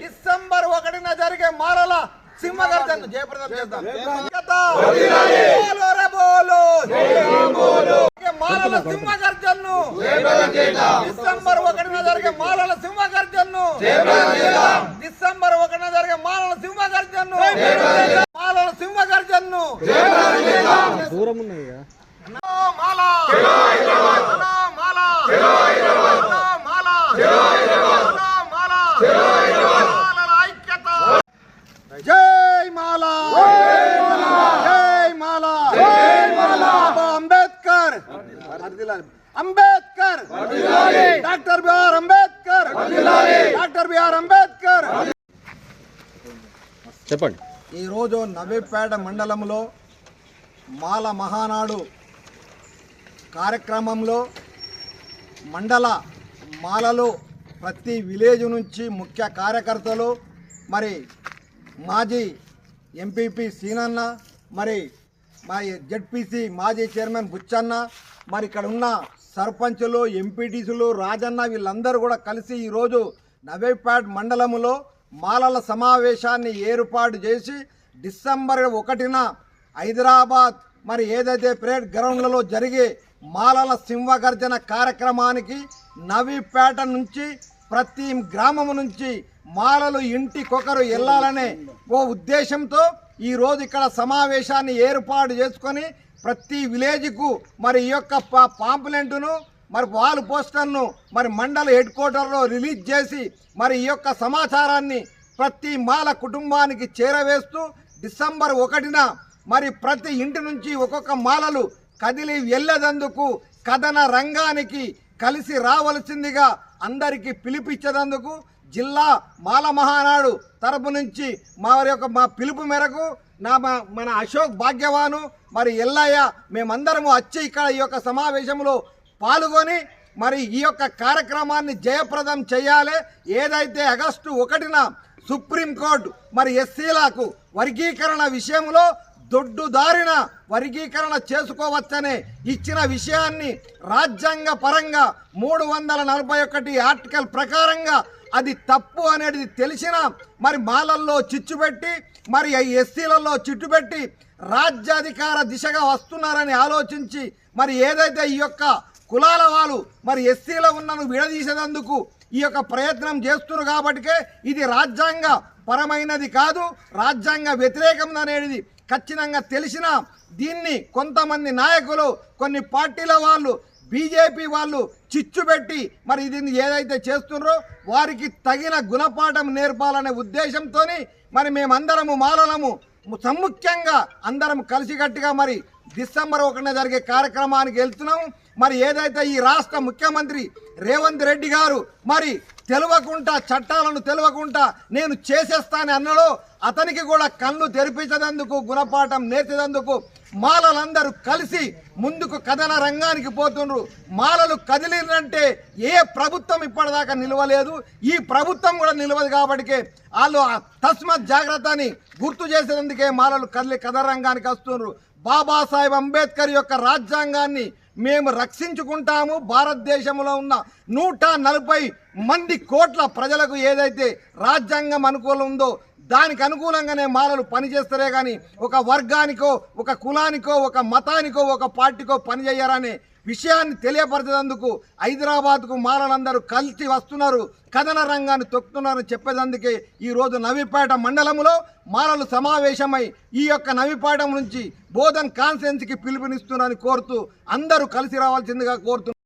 December 1న జరిగే మాలల సింహగర్జన జయప్రదం చేద్దాం. మాలల సింహగర్జన్ను డిసెంబర్ 1న జరిగే మాలల సింహగర్జన్ను డిసెంబర్ 1న జరిగే మాలల సింహగర్జన్ను మాలల సింహగర్జన్ను దూరం ఉన్నాయి. జై మాలా, జై మాలా, జై Mala. Ambedkar, Ambedkar, doctor B R Ambedkar, doctor B R Ambedkar. చెప్పండి. ఈరోజు నవీపేట మండలంలో మాల మహానాడు కార్యక్రమంలో మండల మాలలు ప్రతి విలేజ్ నుంచి ముఖ్య కార్యకర్తలు, మరి మాజీ ఎంపీపీ సీనన్న, మరి మా జెడ్పీసీ మాజీ చైర్మన్ బుచ్చన్న, మరి ఇక్కడ ఉన్న సర్పంచులు, ఎంపీటీసీలు, రాజన్న, వీళ్ళందరూ కూడా కలిసి ఈరోజు నవీపేట మండలంలో మాలల సమావేశాన్ని ఏర్పాటు చేసి డిసెంబర్ 1న హైదరాబాద్ మరి ఏదైతే పరేడ్ గ్రౌండ్లలో జరిగే మాలల సింహగర్జన కార్యక్రమానికి నవీపేట నుంచి ప్రతి గ్రామం నుంచి మాలలు ఇంటికొకరు వెళ్ళాలనే ఓ ఉద్దేశంతో ఈరోజు ఇక్కడ సమావేశాన్ని ఏర్పాటు చేసుకొని ప్రతి విలేజ్కు మరి ఈ యొక్క పాంప్లెంట్ను మరి వాల్ పోస్టర్ను మరి మండల హెడ్ క్వార్టర్లో రిలీజ్ చేసి మరి ఈ యొక్క సమాచారాన్ని ప్రతి మాల కుటుంబానికి చేరవేస్తూ డిసెంబర్ 1న మరి ప్రతి ఇంటి నుంచి ఒక్కొక్క మాలలు కదిలి వెళ్ళేదందుకు కథన రంగానికి కలిసి రావలసిందిగా అందరికీ పిలిపించేందుకు జిల్లా మాల మహానాడు తరపు నుంచి మా పిలుపు మేరకు మన అశోక్ భాగ్యవాను మరి ఎల్లయ్య మేమందరము వచ్చి ఇక్కడ ఈ యొక్క సమావేశంలో పాల్గొని మరి ఈ యొక్క కార్యక్రమాన్ని జయప్రదం చేయాలి. ఏదైతే ఆగస్టు 1న సుప్రీంకోర్టు మరి ఎస్సీలకు వర్గీకరణ విషయంలో దొడ్డుదారిన వర్గీకరణ చేసుకోవచ్చనే ఇచ్చిన విషయాన్ని రాజ్యాంగ పరంగా 341 ఆర్టికల్ ప్రకారంగా అది తప్పు అనేది తెలిసిన మరి మాలల్లో చిచ్చుపెట్టి మరి ఎస్సీలలో చిట్టుపెట్టి రాజ్యాధికార దిశగా వస్తున్నారని ఆలోచించి మరి ఏదైతే ఈ యొక్క కులాల వాళ్ళు మరి ఎస్సీలో ఉన్నను విడదీసేందుకు ఈ యొక్క ప్రయత్నం చేస్తున్నారు. కాబట్టికే ఇది రాజ్యాంగ పరమైనది కాదు, రాజ్యాంగ వ్యతిరేకం అనేది ఖచ్చితంగా తెలిసిన దీన్ని కొంతమంది నాయకులు, కొన్ని పార్టీల వాళ్ళు, బీజేపీ వాళ్ళు చిచ్చుపెట్టి మరి దీన్ని ఏదైతే చేస్తున్నారో వారికి తగిన గుణపాఠం నేర్పాలనే ఉద్దేశంతో మరి మేమందరము మాలలము సముఖ్యంగా అందరం కలిసికట్టుగా మరి డిసెంబర్ 1న జరిగే కార్యక్రమానికి వెళ్తున్నాము. మరి ఏదైతే ఈ రాష్ట్ర ముఖ్యమంత్రి రేవంత్ రెడ్డి గారు మరి తెలియకుండా చట్టాలను తెలియకుండా నేను చేసేస్తానని అన్నాడో అతనికి కూడా కళ్ళు తెరిపించేందుకు గుణపాఠం నేర్చేందుకు మాలలందరూ కలిసి ముందుకు కథన రంగానికి పోతుండ్రు. మాలలు కదిలినంటే ఏ ప్రభుత్వం ఇప్పటిదాకా నిలవలేదు, ఈ ప్రభుత్వం కూడా నిలవదు. కాబట్టి వాళ్ళు తస్మత్ జాగ్రత్తని గుర్తు చేసేందుకే మాలలు కదిలి కథన రంగానికి వస్తుండ్రు. బాబాసాహెబ్ అంబేద్కర్ యొక్క రాజ్యాంగాన్ని మేము రక్షించుకుంటాము. భారతదేశంలో ఉన్న 140 కోట్ల ప్రజలకు ఏదైతే రాజ్యాంగం అనుకూలం ఉందో దానికి అనుకూలంగానే మాలలు పనిచేస్తారే కానీ ఒక వర్గానికో, ఒక కులానికో, ఒక మతానికో, ఒక పార్టీకో పనిచేయరనే విషయాన్ని తెలియపరచేందుకు హైదరాబాద్కు మాలలందరూ కలిసి వస్తున్నారు, కథన రంగాన్ని తొక్కుతున్నారని చెప్పేందుకే ఈరోజు నవీపేట మండలంలో మాలలు సమావేశమై ఈ యొక్క నవీపేట నుంచి బోధన్ కాన్ఫరెన్స్కి పిలుపునిస్తున్నారని కోరుతూ అందరూ కలిసి రావాల్సిందిగా కోరుతున్నారు.